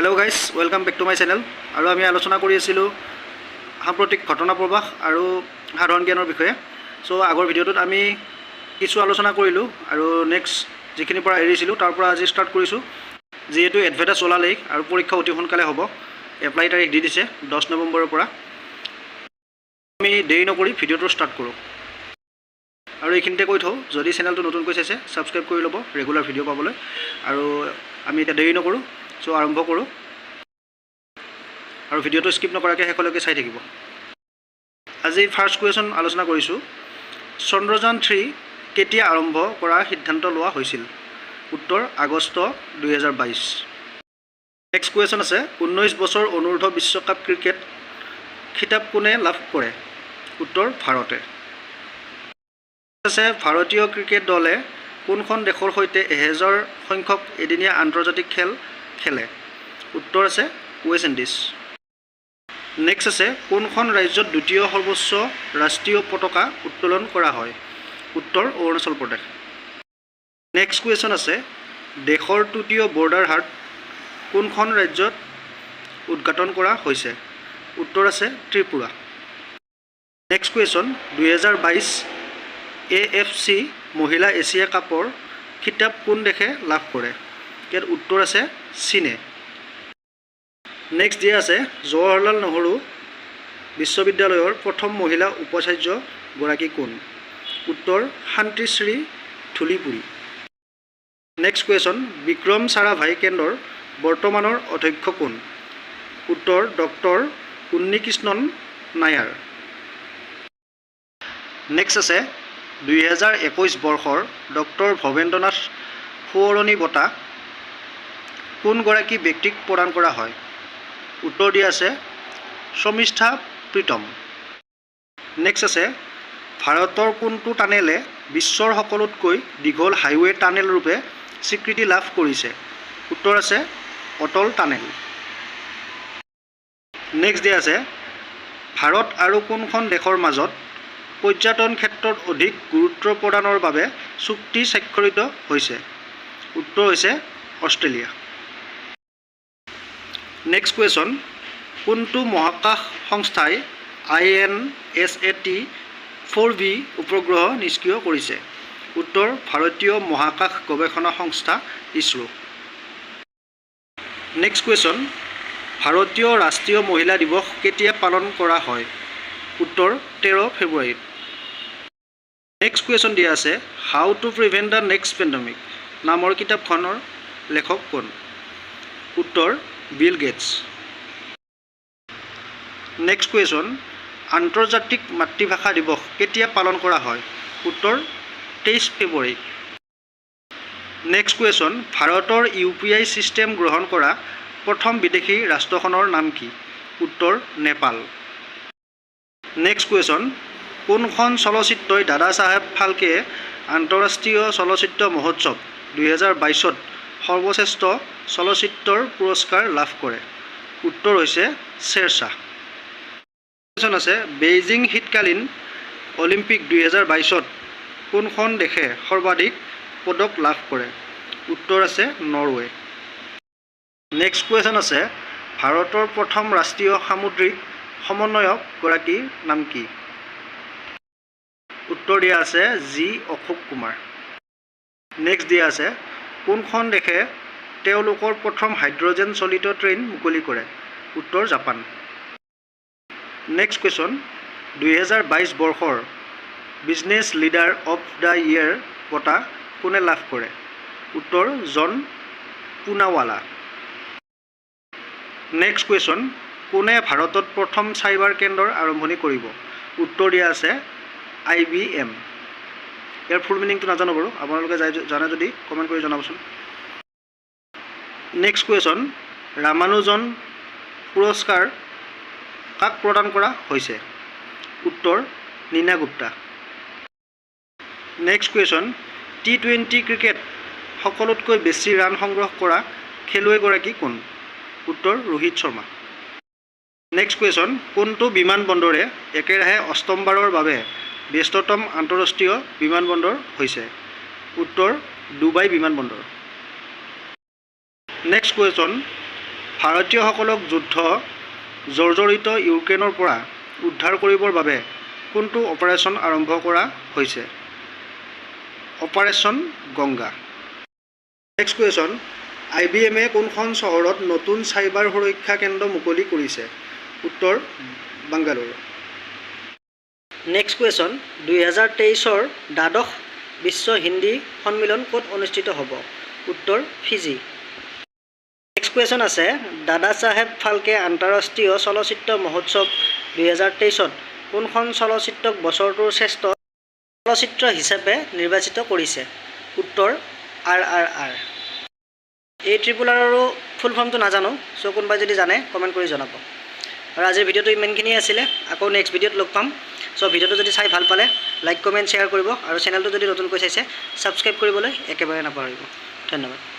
Hello' guys, welcome back to my channel. আৰু আমি আলোচনা কৰি আছিলোঁ সাম্প্ৰতিক ঘটনা প্ৰবাহ আৰু সাধাৰণ জ্ঞানৰ বিষয়ে। চ' আগৰ ভিডিঅ'টোত আমি কিছু আলোচনা কৰিলোঁ আৰু নেক্সট যিখিনিৰ পৰা এৰিছিলোঁ তাৰ পৰা আজি ষ্টাৰ্ট কৰিছোঁ। যিহেতু এডভাৰ্টাইজ ওলালেই আৰু পৰীক্ষা অতি সোনকালে হ'ব, এপ্লাই তাৰিখ দি দিছে 10 নৱেম্বৰৰ পৰা। আমি দেৰি নকৰি ভিডিঅ'টো ষ্টাৰ্ট কৰোঁ। আৰু এইখিনিতে কৈ থওঁ, যদি চেনেলটো নতুনকৈ চাইছে ছাবস্ক্ৰাইব কৰি ল'ব ৰেগুলাৰ ভিডিঅ' পাবলৈ। আৰু আমি এতিয়া দেৰি নকৰোঁ, চ' আৰম্ভ কৰোঁ আৰু ভিডিঅ'টো স্কিপ নকৰাকৈ শেষলৈকে চাই থাকিব। আজি ফাৰ্ষ্ট কুৱেশ্যন আলোচনা কৰিছোঁ। চন্দ্ৰযান 3 কেতিয়া আৰম্ভ কৰাৰ সিদ্ধান্ত লোৱা হৈছিল? উত্তৰ আগষ্ট 2022। নেক্সট কুৱেশ্যন আছে, 19 বছৰ অনুৰ্ধ বিশ্বকাপ ক্ৰিকেট খিতাপ কোনে লাভ কৰে? উত্তৰ ভাৰতে। আছে, ভাৰতীয় ক্ৰিকেট দলে কোনখন দেশৰ সৈতে 1000 সংখ্যক এদিনীয়া আন্তৰ্জাতিক খেল খেলে? উত্তৰ আছে ৱেষ্ট ইণ্ডিজ। নেক্সট আছে, কোনখন ৰাজ্যত দ্বিতীয় সৰ্বোচ্চ ৰাষ্ট্ৰীয় পতাকা উত্তোলন কৰা হয়? উত্তৰ অৰুণাচল প্ৰদেশ। নেক্সট কুৱেশ্যন আছে, দেশৰ তৃতীয় বৰ্ডাৰ হাট কোনখন ৰাজ্যত উদ্ঘাটন কৰা হৈছে? উত্তৰ আছে ত্ৰিপুৰা। নেক্সট কুৱেশ্যন, 2022 AFC মহিলা এছিয়া কাপৰ খিতাপ কোন দেশে লাভ কৰে? ইয়াত উত্তৰ আছে চীনে। নেক্সট দিয়া আছে, জৱাহৰলাল নেহৰু বিশ্ববিদ্যালয়ৰ প্ৰথম মহিলা উপাচাৰ্যগৰাকী কোন? উত্তৰ শান্তিশ্ৰী ধুলিপুৰী। নেক্সট কুৱেশ্যন, বিক্ৰম চাৰাভাই কেন্দ্ৰৰ বৰ্তমানৰ অধ্যক্ষ কোন? উত্তৰ ডক্টৰ উন্নীকৃষ্ণন নায়াৰ। নেক্সট আছে, 2021 বৰ্ষৰ ডক্টৰ ভৱেন্দ্ৰনাথ সোঁৱৰণী বঁটা কোনগৰাকী ব্যক্তিক প্ৰদান কৰা হয়? উত্তৰ দিয়া আছে শৰ্মিষ্ঠা প্ৰীতম। নেক্সট আছে, ভাৰতৰ কোনটো টানেলে বিশ্বৰ সকলোতকৈ দীঘল হাইৱে টানেল ৰূপে স্বীকৃতি লাভ কৰিছে? উত্তৰ আছে অটল টানেল। নেক্সট দিয়া আছে, ভাৰত আৰু কোনখন দেশৰ মাজত পৰ্যটন ক্ষেত্ৰত অধিক গুৰুত্ব প্ৰদানৰ বাবে চুক্তি স্বাক্ষৰিত হৈছে? উত্তৰ হৈছে অষ্ট্ৰেলিয়া। নেক্সট কুৱেশ্যন, কোনটো মহাকাশ সংস্থাই INSAT 4B উপগ্ৰহ নিষ্ক্ৰিয় কৰিছে? উত্তৰ ভাৰতীয় মহাকাশ গৱেষণা সংস্থা ইছৰো। নেক্সট কুৱেশ্যন, ভাৰতীয় ৰাষ্ট্ৰীয় মহিলা দিৱস কেতিয়া পালন কৰা হয়? উত্তৰ 13 ফেব্ৰুৱাৰীত। নেক্সট কুৱেশ্যন দিয়া আছে, how to prevent the next pandemic নামৰ কিতাপখনৰ লেখক কোন? উত্তৰ বিল গেটছ। নেক্সট কুৱেশ্যন, আন্তৰ্জাতিক মাতৃভাষা দিৱস কেতিয়া পালন কৰা হয়? উত্তৰ 23 ফেব্ৰুৱাৰী। নেক্সট কুৱেশ্যন, ভাৰতৰ UPI ছিষ্টেম গ্ৰহণ কৰা প্ৰথম বিদেশী ৰাষ্ট্ৰখনৰ নাম কি? উত্তৰ নেপাল। নেক্সট কুৱেশ্যন, কোনখন চলচ্চিত্ৰই দাদা চাহেব ফাল্কে আন্তঃৰাষ্ট্ৰীয় চলচ্চিত্ৰ মহোৎসৱ 2022ত সৰ্বশ্ৰেষ্ঠ চলচ্চিত্ৰৰ পুৰস্কাৰ লাভ কৰে? উত্তৰ হৈছে শ্বেৰশ্বাহ। কুৱেশ্যন আছে, বেইজিং শীতকালীন অলিম্পিক 2022ত কোনখন দেশে সৰ্বাধিক পদক লাভ কৰে? উত্তৰ আছে নৰৱে। নেক্সট কুৱেশ্যন আছে, ভাৰতৰ প্ৰথম ৰাষ্ট্ৰীয় সামুদ্ৰিক সমন্বয়কগৰাকীৰ নাম কি? উত্তৰ দিয়া আছে জি অশোক কুমাৰ। নেক্সট দিয়া আছে, কোনখন দেশে তেওঁলোকৰ প্ৰথম হাইড্ৰজেন চলিত ট্ৰেইন মুকলি কৰে? উত্তৰ জাপান। নেক্সট কুৱেশ্যন, 2022 বৰ্ষৰ business leader of the year বঁটা কোনে লাভ কৰে? উত্তৰ জন পুনাৱালা। নেক্সট কুৱেশ্যন, কোনে ভাৰতত প্ৰথম চাইবাৰ কেন্দ্ৰৰ আৰম্ভণি কৰিব? উত্তৰ দিয়া আছে IBM। ইয়াৰ ফুল মিনিংটো নাজানো বাৰু, আপোনালোকে জানে যদি কমেণ্ট কৰি জনাবচোন। নেক্সট কুৱেশ্যন, ৰামানুজন পুৰস্কাৰ কাক প্ৰদান কৰা হৈছে? উত্তৰ Nina Gupta. Next question, T20 cricket সকলোতকৈ বেছি ৰান সংগ্ৰহ কৰা খেলুৱৈগৰাকী কোন? উত্তৰ ৰোহিত শৰ্মা। নেক্সট কুৱেশ্যন, কোনটো বিমানবন্দৰে একেৰাহে অষ্টমবাৰৰ বাবে ব্যস্ততম আন্তঃৰাষ্ট্ৰীয় বিমানবন্দৰ হৈছে? উত্তৰ ডুবাই বিমানবন্দৰ। নেক্সট কুৱেশ্যন, ভাৰতীয়সকলক যুদ্ধ জৰ্জৰিত ইউক্ৰেইনৰ পৰা উদ্ধাৰ কৰিবৰ বাবে কোনটো অপাৰেশ্যন আৰম্ভ কৰা হৈছে? Operation Ganga. Next question, IBM কোনখন চহৰত নতুন চাইবাৰ সুৰক্ষা কেন্দ্ৰ মুকলি কৰিছে? উত্তৰ বাংগালুৰু। নেক্সট কুৱেশ্যন, 2023 দ্বাদশ বিশ্ব হিন্দী সন্মিলন ক'ত অনুষ্ঠিত হ'ব? উত্তৰ ফিজি। নেক্সট কুৱেশ্যন আছে, দাদা চাহেব ফাল্কে আন্তঃৰাষ্ট্ৰীয় চলচ্চিত্ৰ মহোৎসৱ 2023 কোনখন চলচ্চিত্ৰক বছৰটোৰ শ্ৰেষ্ঠ চলচ্চিত্ৰ হিচাপে নিৰ্বাচিত কৰিছে? উত্তৰ RRR। এই RRRৰো ফুল ফৰ্মটো নাজানো, চ' কোনোবাই যদি জানে কমেণ্ট কৰি জনাব। আৰু আজিৰ ভিডিঅ'টো ইমানখিনিয়ে আছিলে, আকৌ নেক্সট ভিডিঅ'ত লগ পাম। চ' ভিডিঅ'টো যদি চাই ভাল পালে লাইক কমেণ্ট শ্বেয়াৰ কৰিব আৰু চেনেলটো যদি নতুনকৈ চাইছে ছাবস্ক্ৰাইব কৰিবলৈ একেবাৰে নাপাহৰিব। ধন্যবাদ।